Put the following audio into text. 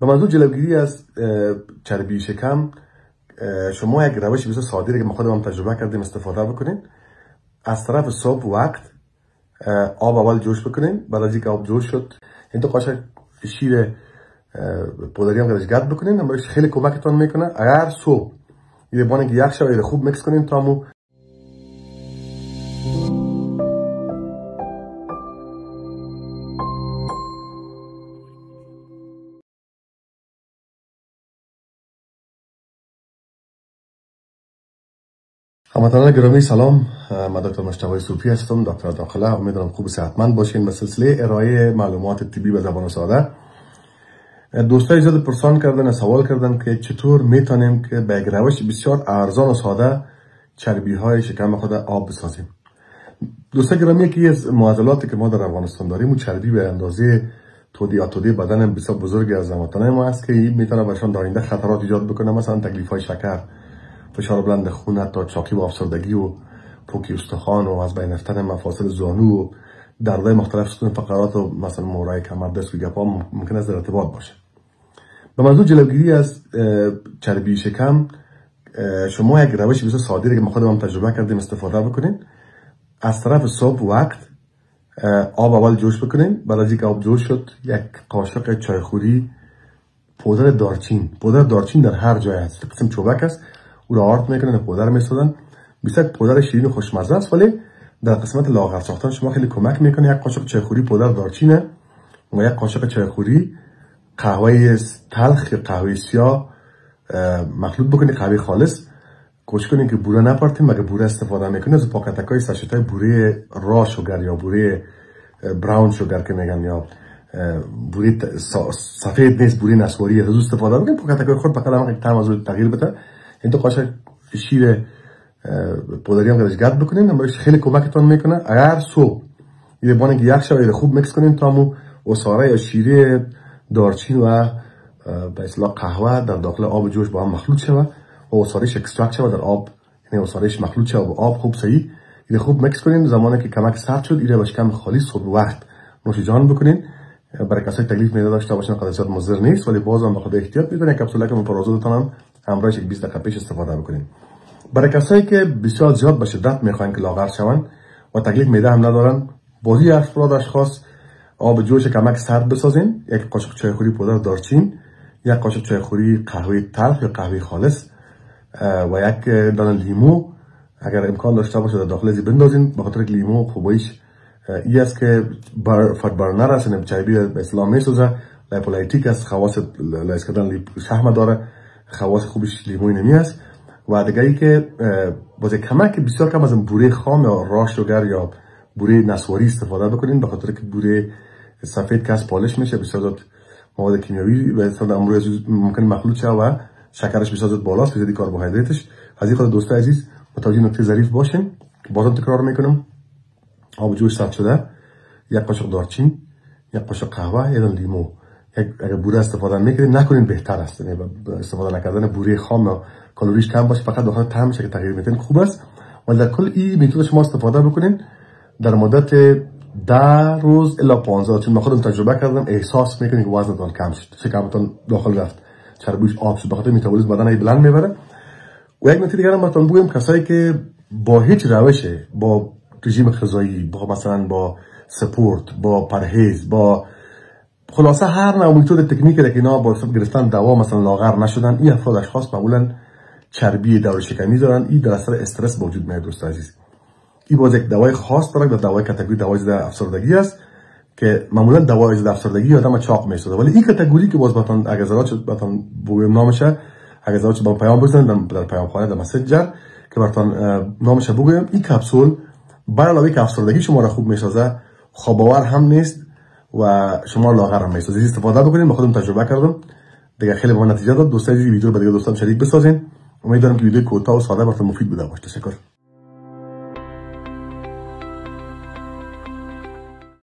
به منظور جلوگیری از چربی شکم شما یک روش بسیار ساده که ما خودمون تجربه کردیم استفاده بکنین. از طرف صبح وقت آب اول جوش بکنین. بعد از اینکه آب جوش شد این دو قاشق شیر پودری هم درش گرد بکنین. اما خیلی کمکتون میکنه. اگر صبح یه بانه که یک شب خوب میکس کنین تا مو هموطنان گرامی سلام. من دکتر مجتبی صوفی هستم، دکتر داخله. امیدوارم خوب صحتمند باشین. به سلسله ارائه معلومات طبی به زبان ساده دوستای زیاد پرسان کردن، سوال کردن که چطور میتونیم که به یک روش بسیار ارزان و ساده چربی های شکم خود آب بسازیم. دوستای گرامی، یکی از معضلاتی که ما در افغانستان داریم و چربی به اندازه تودی بدن بسیار بزرگی از هموطنان ما است که این میتونه برشان در آینده خطرات ایجاد بکنه، مثلا تکلیف های شکر، فشار بلند خون، حتی چاقی و افسردگی و پوکی استخوان و از بین رفتن مفاصل زانو و دردهای مختلف ستون فقرات و مثلا مورای کمر، دست و گپا ممکن است در ارتباط باشه. به منظور جلوگیری از چربی شکم شما یک روش بسیار ساده که ما خودمون تجربه کردیم استفاده بکنین. از طرف صبح وقت آب اول جوش بکنین. بعد از اینکه آب جوش شد یک قاشق چایخوری پودر دارچین. پودر دارچین در هر جای هست، قسم چوبک است، او را آرد میکنن، پودر میسازن. بسیار پودر شیرین و خوشمزه است، ولی در قسمت لاغر ساختن شما خیلی کمک میکنه. یک قاشق چایخوری پودر دارچینه و یک قاشق چایخوری قهوه تلخ یا قهوه سیاه مخلوط بکنید، قهوه خالص. کوشش کنید که بوره نپارتیم. مگه بوره استفاده میکنید از پاکتکای ساشتای بوره را شوگر یا بوره براون شوگر که میگن، یا بوره سفید نیست، بوره نسواری روز استفاده بکنید. پاکتکای خود فقط هم طعم از تغییر بده. این دو قاشق شیر پودری هم درش گرد بکنین. اما خیلی کمکتون میکنه. اگر صبح یه بانه که یک شب خوب میکس کنین تا مو عصاره یا شیره دارچین و به اصطلاح قهوه در داخل آب جوش با هم مخلوط شود و عصارهش اکستراکت شود در آب، یعنی عصارهش مخلوط شود با آب خوب صحیح. این خوب میکس کنین. زمانی که کمک سرد شد این با شکم خالی صبح وقت نوش جان بکنین. برای کسایی تکلیف میده داشته باشن قدرت مضر نیست، ولی بازم به خود احتیاط بدید. کپسوله که مپرازودتون هم همراهش 20 دقیقه پیش استفاده بکنین. برای کسایی که بسیار زیاد به شدت میخواین که لاغر شون و تکلیف میده هم ندارن، بازی افراد اشخاص آب جوش کمک سرد بسازین. یک قاشق چایخوری پودر دارچین، یک قاشق چایخوری قهوه تلخ یا قهوه خالص و یک دانه لیمو اگر امکان داشته باشه در داخل از بندازین. به خاطر که لیمو خوبیش این است که فت برنر است، یعنی چربی به اصطلاح میسوزه، لیپولایتیک است، خواص لیس کردن شحم داره، خواص خوبش لیموی نمی است. و دیگه ای که باز کمک بسیار کم از بوره خام یا راش شوگر یا بوره نسواری استفاده بکنین، به خاطر که بوره سفید که از پالش میشه بسیار زیاد مواد کیمیاوی به اصطلاح امروز ممکن مخلوط شه و شکرش بسیار زیاد بالاست، زیادی کربوهیدراتش. از این خاطر دوستای عزیز متوجه نکته ظریف باشین. بازم تکرار میکنم، آب جوش سرد شده، یک قاشق دارچین، یک قاشق قهوه، یک دانه لیمو. اگر بوره استفاده میکنید نکنین، بهتر است. یعنی استفاده نکردن بوره خام یا کالریش کم باشه، فقط داخل طعمش که تغییر میدین خوب است. ولی در کل این متد شما استفاده بکنین در مدت 10 روز الی 15. چون من خودم تجربه کردم، احساس میکنید که وزنتون کم شد، شکمتون داخل رفت، چربیش آب شد، بخاطر متابولیسم بدن ای بلند میبره. و یک نکته دیگه هم براتون بگم، کسایی که با هیچ روشه، با رژیم غذایی، با مثلا با سپورت، با پرهیز، با خلاصه هر نوع متد تکنیکی که اینا با گرفتن دوا مثلا لاغر نشدن، این افراد اشخاص معمولا چربی دور شکمی دارن. این در اثر استرس به وجود میاد دوست عزیز. این باز یک دوای خاص داره، در دوای کاتگوری دوای ضد افسردگی است که معمولا دوای ضد افسردگی آدم چاق میسازه. ولی این کاتگوری که باز باتون اگه زرات باتون بگم نامشه، اگه زرات با پیام بزنید در پیام خانه در مسنجر که براتون نامش بگم، این کپسول بر علاوه که افسردگی شما را خوب میسازه، خواب آور هم نیست و شما لاغر هم میسازه. استفاده بکنید. من خودم تجربه کردم دیگه، خیلی با نتیجه داد. دوستای ویدیو با دیگه دوستان شریک بسازین. امیدوارم که ویدیو کوتاه و ساده براتون مفید بوده باشه. تشکر.